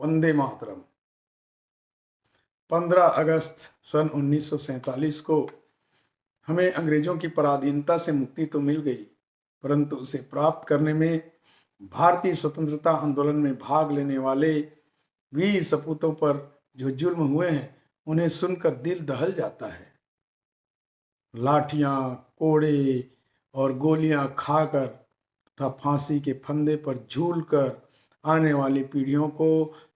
वंदे मातरम। 15 अगस्त सन 1947 को हमें अंग्रेजों की पराधीनता से मुक्ति तो मिल गई, परंतु उसे प्राप्त करने में भारतीय स्वतंत्रता आंदोलन में भाग लेने वाले वीर सपूतों पर जो जुल्म हुए हैं, उन्हें सुनकर दिल दहल जाता है। लाठियां, कोड़े और गोलियां खाकर तथा फांसी के फंदे पर झूलकर आने वाली पीढ़ियों को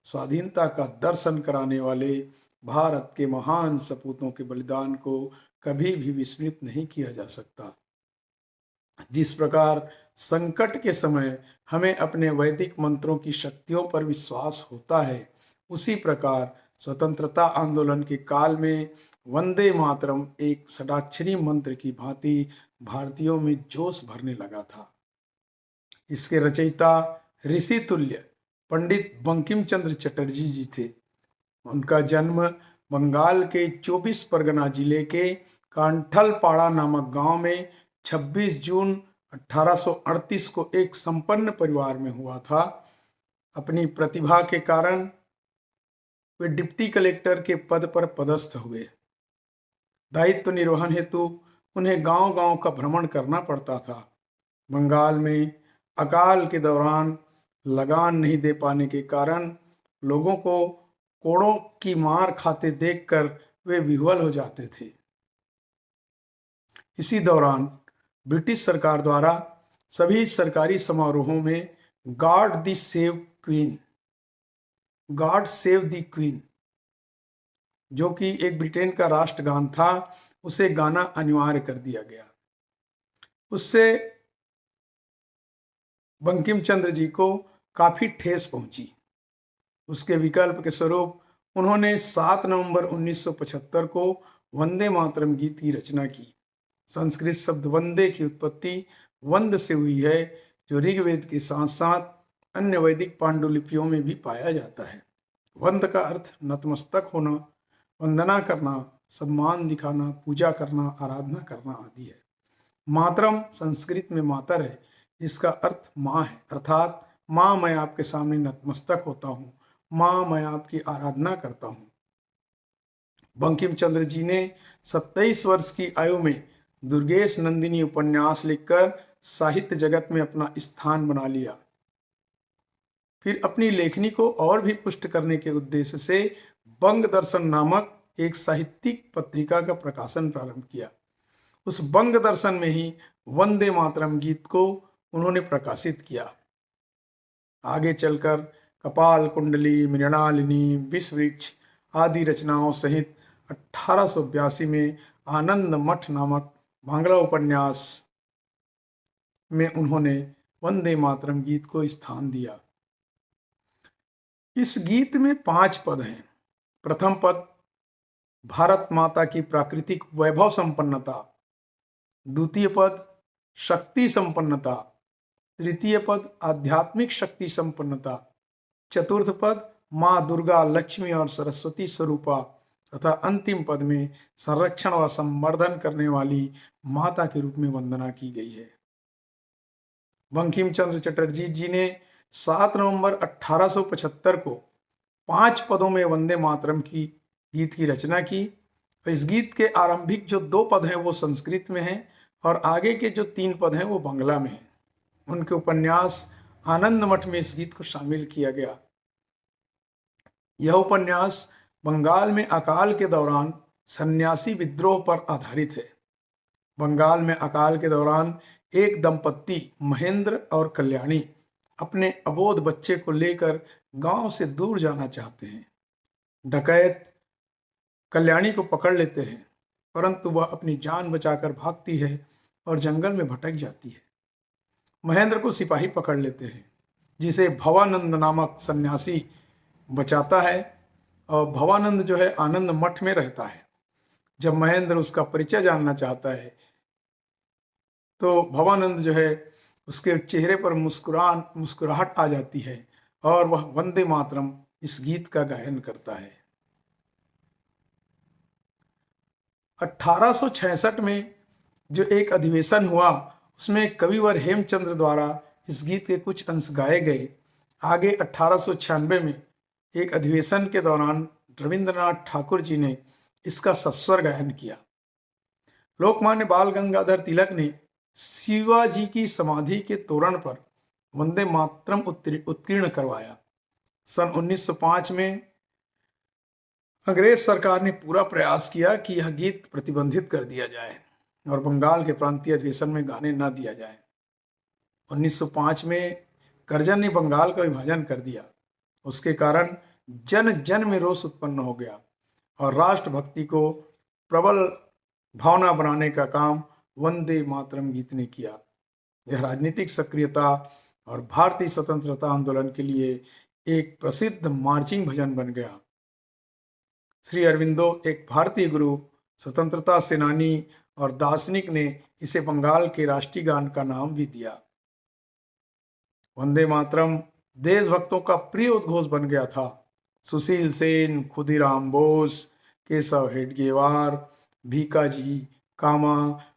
स्वाधीनता का दर्शन कराने वाले भारत के महान सपूतों के बलिदान को कभी भी विस्मृत नहीं किया जा सकता। जिस प्रकार संकट के समय हमें अपने वैदिक मंत्रों की शक्तियों पर विश्वास होता है, उसी प्रकार स्वतंत्रता आंदोलन के काल में वंदे मातरम एक षडाक्षरी मंत्र की भांति भारतीयों में जोश भरने लगा था। इसके रचयिता ऋषि तुल्य पंडित बंकिम चंद्र चटर्जी जी थे। उनका जन्म बंगाल के 24 परगना जिले के कांठलपाड़ा नामक गांव में 26 जून 1838 को एक संपन्न परिवार में हुआ था। अपनी प्रतिभा के कारण वे डिप्टी कलेक्टर के पद पर पदस्थ हुए। दायित्व निर्वहन हेतु उन्हें गांव-गांव का भ्रमण करना पड़ता था। बंगाल में अकाल के दौरान लगान नहीं दे पाने के कारण लोगों को कोड़ों की मार खाते देखकर वे विह्वल हो जाते थे। इसी दौरान ब्रिटिश सरकार द्वारा सभी सरकारी समारोहों में गॉड सेव द क्वीन, जो कि एक ब्रिटेन का राष्ट्रगान था, उसे गाना अनिवार्य कर दिया गया। उससे बंकिम चंद्र जी को काफी ठेस पहुंची। उसके विकल्प के स्वरूप उन्होंने 7 नवंबर 1975 को वंदे मातरम गीत की रचना की। संस्कृत शब्द वंदे की उत्पत्ति वंद से हुई है, जो ऋग्वेद के साथ साथ अन्य वैदिक पांडुलिपियों में भी पाया जाता है। वंद का अर्थ नतमस्तक होना, वंदना करना, सम्मान दिखाना, पूजा करना, आराधना करना आदि है। मातरम संस्कृत में मातर है, जिसका अर्थ माँ है, अर्थात माँ मैं आपके सामने नतमस्तक होता हूँ, माँ मैं आपकी आराधना करता हूँ। बंकिम चंद्र जी ने 27 वर्ष की आयु में दुर्गेश नंदिनी उपन्यास लिखकर साहित्य जगत में अपना स्थान बना लिया। फिर अपनी लेखनी को और भी पुष्ट करने के उद्देश्य से बंग दर्शन नामक एक साहित्यिक पत्रिका का प्रकाशन प्रारंभ किया। उस बंग दर्शन में ही वंदे मातरम गीत को उन्होंने प्रकाशित किया। आगे चलकर कपाल कुंडली, मृणालिनी, विषवृक्ष आदि रचनाओं सहित 1882 में आनंद मठ नामक बांग्ला उपन्यास में उन्होंने वंदे मातरम गीत को स्थान दिया। इस गीत में 5 पद हैं। प्रथम पद भारत माता की प्राकृतिक वैभव संपन्नता, द्वितीय पद शक्ति संपन्नता, तृतीय पद आध्यात्मिक शक्ति संपन्नता, चतुर्थ पद माँ दुर्गा, लक्ष्मी और सरस्वती स्वरूपा तथा अंतिम पद में संरक्षण व संवर्धन करने वाली माता के रूप में वंदना की गई है। बंकिम चंद्र चटर्जी जी ने 7 नवंबर 1875 को 5 पदों में वंदे मातरम की गीत की रचना की। इस गीत के आरंभिक जो 2 पद हैं वो संस्कृत में हैं और आगे के जो 3 पद हैं वो बांग्ला में हैं। उनके उपन्यास आनंद मठ में इस गीत को शामिल किया गया। यह उपन्यास बंगाल में अकाल के दौरान सन्यासी विद्रोह पर आधारित है। बंगाल में अकाल के दौरान एक दंपत्ति महेंद्र और कल्याणी अपने अबोध बच्चे को लेकर गांव से दूर जाना चाहते हैं। डकैत कल्याणी को पकड़ लेते हैं, परंतु वह अपनी जान बचाकर भागती है और जंगल में भटक जाती है। महेंद्र को सिपाही पकड़ लेते हैं, जिसे भवानंद नामक सन्यासी बचाता है और भवानंद जो है आनंद मठ में रहता है। जब महेंद्र उसका परिचय जानना चाहता है तो भवानंद जो है उसके चेहरे पर मुस्कुराहट आ जाती है और वह वंदे मातरम इस गीत का गायन करता है। 1866 में जो एक अधिवेशन हुआ, उसमें कविवर हेमचंद्र द्वारा इस गीत के कुछ अंश गाए गए। आगे 1896 में एक अधिवेशन के दौरान रविंद्रनाथ ठाकुर जी ने इसका सस्वर गायन किया। लोकमान्य बाल गंगाधर तिलक ने शिवाजी की समाधि के तोरण पर वंदे मातरम उत्कीर्ण करवाया। सन 1905 में अंग्रेज सरकार ने पूरा प्रयास किया कि यह गीत प्रतिबंधित कर दिया जाए और बंगाल के प्रांतीय अधिवेशन में गाने न दिया जाए। 1905 में करजन ने बंगाल का विभाजन कर दिया। उसके कारण जन जन में रोष उत्पन्न हो गया और राष्ट्रभक्ति को प्रबल भावना बनाने का काम वंदे मातरम गीत ने किया। यह राजनीतिक सक्रियता और भारतीय स्वतंत्रता आंदोलन के लिए एक प्रसिद्ध मार्चिंग भजन बन गया। श्री अरविंदो एक भारतीय गुरु, स्वतंत्रता सेनानी और दार्शनिक ने इसे बंगाल के राष्ट्रीय गान का नाम भी दिया। वंदे मातरम देशभक्तों का प्रिय उद्घोष बन गया था। सुशील सेन, खुदीराम बोस, केशव हेडगेवार, भीकाजी कामा,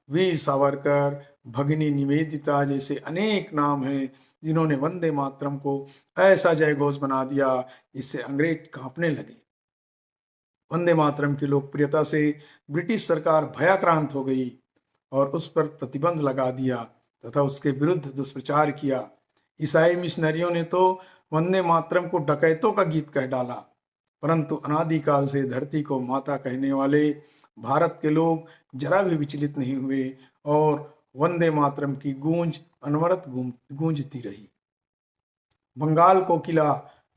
वीर सावरकर, भगिनी निवेदिता जैसे अनेक नाम हैं जिन्होंने वंदे मातरम को ऐसा जयघोष बना दिया जिससे अंग्रेज कांपने लगे। वंदे मातरम की लोकप्रियता से ब्रिटिश सरकार भयाक्रांत हो गई और उस पर प्रतिबंध लगा दिया तथा उसके विरुद्ध दुष्प्रचार किया। ईसाई मिशनरियों ने तो वंदे मातरम को डकैतों का गीत कह डाला, परंतु अनादिकाल से धरती को माता कहने वाले भारत के लोग जरा भी विचलित नहीं हुए और वंदे मातरम की गूंज अनवरत गूंजती रही। बंगाल कोकिला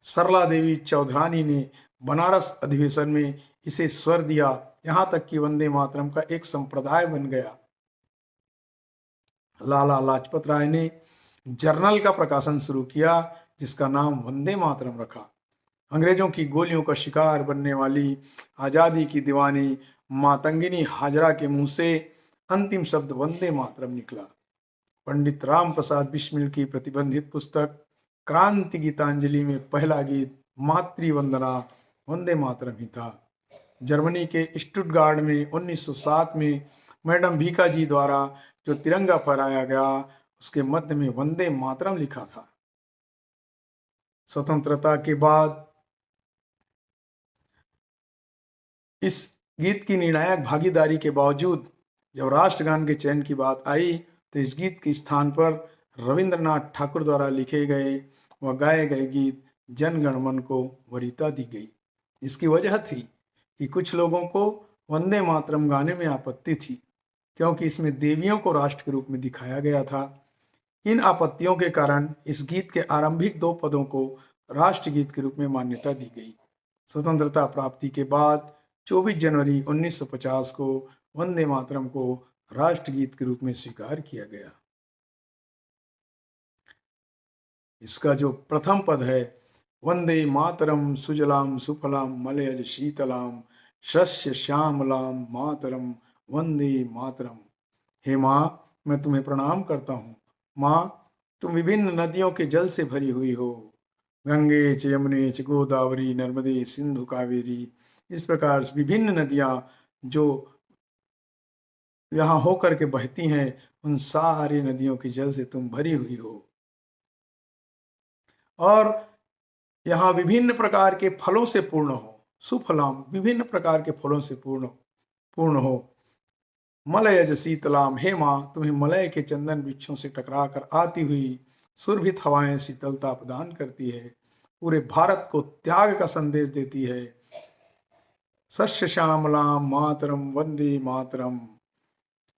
सरला देवी चौधरानी ने बनारस अधिवेशन में इसे स्वर दिया, यहां तक कि वंदे मातरम का एक संप्रदाय बन गया। लाला लाजपत राय ने जर्नल का प्रकाशन शुरू किया जिसका नाम वंदे मातरम रखा। अंग्रेजों की गोलियों का शिकार बनने वाली आजादी की दीवानी मातंगिनी हाजरा के मुंह से अंतिम शब्द वंदे मातरम निकला। पंडित राम प्रसाद बिस्मिल की प्रतिबंधित पुस्तक क्रांति गीतांजलि में पहला गीत मातृवंदना वंदे मातरम ही था। जर्मनी के स्टुटगार्ड में 1907 में मैडम भीका जी द्वारा जो तिरंगा फहराया गया उसके मध्य में वंदे मातरम लिखा था। स्वतंत्रता के बाद इस गीत की निर्णायक भागीदारी के बावजूद जब राष्ट्रगान के चयन की बात आई तो इस गीत के स्थान पर रविंद्रनाथ ठाकुर द्वारा लिखे गए व गाए गए गीत जन गण मन को वरीयता दी गई। इसकी वजह थी कि कुछ लोगों को वंदे मातरम गाने में आपत्ति थी क्योंकि इसमें देवियों को राष्ट्र के रूप में दिखाया गया था। इन आपत्तियों के कारण इस गीत के आरंभिक 2 पदों को राष्ट्रगीत के रूप में मान्यता दी गई। स्वतंत्रता प्राप्ति के बाद 24 जनवरी 1950 को वंदे मातरम को राष्ट्रगीत के रूप में स्वीकार किया गया। इसका जो प्रथम पद है, वंदे मातरम सुजलाम सुफलाम मलयज शीतलाम शस्य श्यामलाम मातरम वंदे मातरम। हे माँ, मैं तुम्हें प्रणाम करता हूँ। माँ, तुम विभिन्न नदियों के जल से भरी हुई हो, गंगे च यमुने च गोदावरी नर्मदे सिंधु कावेरी। इस प्रकार विभिन्न नदियां जो यहाँ होकर के बहती हैं उन सारी नदियों के जल से तुम भरी हुई हो और यहाँ विभिन्न प्रकार के फलों से पूर्ण हो। सुफलाम, विभिन्न प्रकार के फलों से पूर्ण हो। मलयज शीतलाम, हे माँ, तुम्हें मलय के चंदन वृक्षों से टकरा कर आती हुई सुरभित हवाएं शीतलता प्रदान करती है, पूरे भारत को त्याग का संदेश देती है। सस्य श्यामलाम मातरम वंदे मातरम।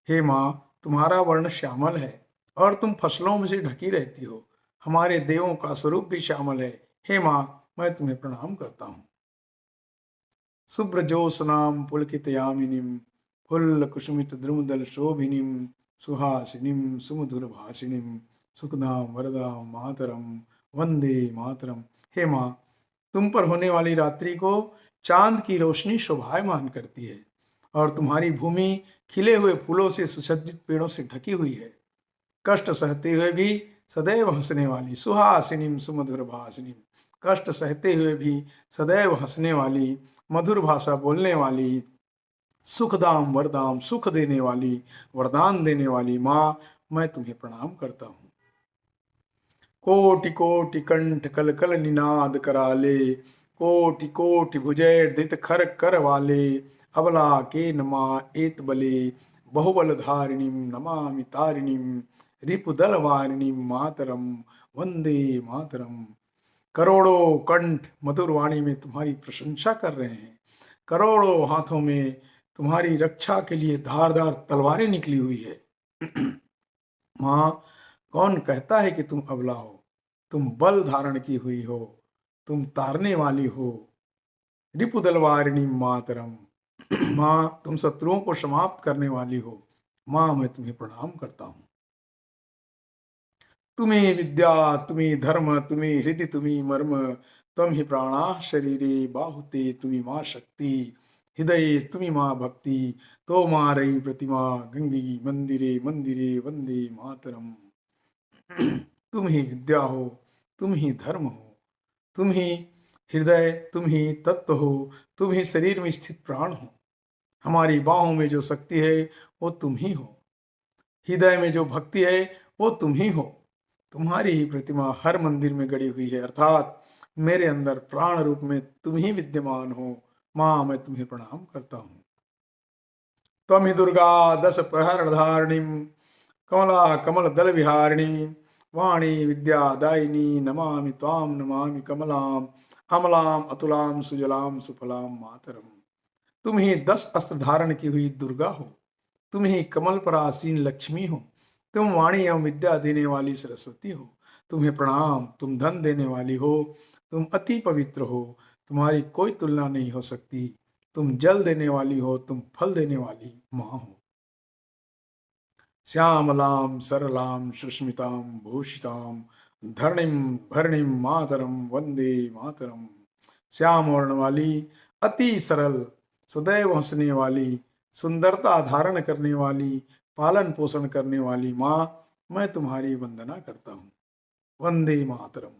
हे माँ, तुम्हारा वर्ण श्यामल है और तुम फसलों में से ढकी रहती हो। हमारे देवों का स्वरूप भी श्यामल है। हे माँ, मैं तुम्हें प्रणाम करता हूँ। शुभ्रजोत्स्नाम पुलकितयामिनीम फुल्ल कुसुमित द्रुमदल शोभिनीम सुहासिनीम सुमधुर भाषिनीम सुखदाम वरदाम मातरम वंदे मातरम। हे माँ, तुम पर होने वाली रात्रि को चांद की रोशनी शोभायमान करती है और तुम्हारी भूमि खिले हुए फूलों से सुसज्जित पेड़ों से ढकी हुई है। कष्ट सहते हुए भी सदैव हंसने वाली सुहासिनीम सुमधुर भाषिनीम, कष्ट सहते हुए भी सदैव हंसने वाली, मधुर भाषा बोलने वाली, सुखदाम वरदाम, सुख देने वाली, वरदान देने वाली माँ, मैं तुम्हें प्रणाम करता हूँ। कोटि कोटि कंठ कल कल निनाद कराले, कोटि कोटि भुजैर्धृत खर कर वाले अबला के नमा एत बले बहुबल धारिणीं नमामि तारिणीं रिपुदल वारिणीं मातरम वंदे मातरम। करोड़ों कंठ मधुर वाणी में तुम्हारी प्रशंसा कर रहे हैं, करोड़ों हाथों में तुम्हारी रक्षा के लिए धारदार तलवारें निकली हुई है। मां, कौन कहता है कि तुम अबला हो? तुम बल धारण की हुई हो, तुम तारने वाली हो। रिपुदलवारिणी मातरम। मां, तुम शत्रुओं को समाप्त करने वाली हो। मां, मैं तुम्हें प्रणाम करता हूं। तुम्हें विद्या, तुम्हें धर्म, तुम्हें हृदय, तुम्हें मर्म, तम ही प्राणा शरीरे बाहुते, तुम्हें मां शक्ति, हृदय तुम्हें मां भक्ति, तो मां रही प्रतिमा गंगी मंदिरे मंदिरे वंदे मातरम। तुम ही विद्या हो, तुम ही धर्म हो, तुम ही हृदय, तुम ही तत्व हो, तुम ही शरीर में स्थित प्राण हो। हमारी बाहों में जो शक्ति है वो तुम ही हो, हृदय में जो भक्ति है वो तुम ही हो। तुम्हारी ही प्रतिमा हर मंदिर में गड़ी हुई है, अर्थात मेरे अंदर प्राण रूप में तुम ही विद्यमान हो। मां, मैं तुम्हें प्रणाम करता हूँ। त्वं हि दुर्गा दश प्रहर धारिणी कमला कमल दल विहारिणी वाणी विद्यादायिनी नमामि त्वां नमामि कमलाम अमलाम अतुलाम सुजलाम सुफलाम मातरम। तुम ही 10 अस्त्र धारण की हुई दुर्गा हो, तुम ही कमल पर आसीन लक्ष्मी हो, तुम वाणी एवं विद्या देने वाली सरस्वती हो। तुम्हें प्रणाम, तुम धन देने वाली हो, तुम अति पवित्र हो, तुम्हारी कोई तुलना नहीं हो सकती। तुम जल देने वाली हो, तुम फल देने वाली मां हो। श्यामलां सरलां सुष्मितां भूषितां धरणिं भरणिं मातरम वंदे मातरम। श्याम वर्ण वाली, अति सरल, सदैव हंसने वाली, सुंदरता धारण करने वाली, पालन पोषण करने वाली माँ, मैं तुम्हारी वंदना करता हूँ। वंदे मातरम।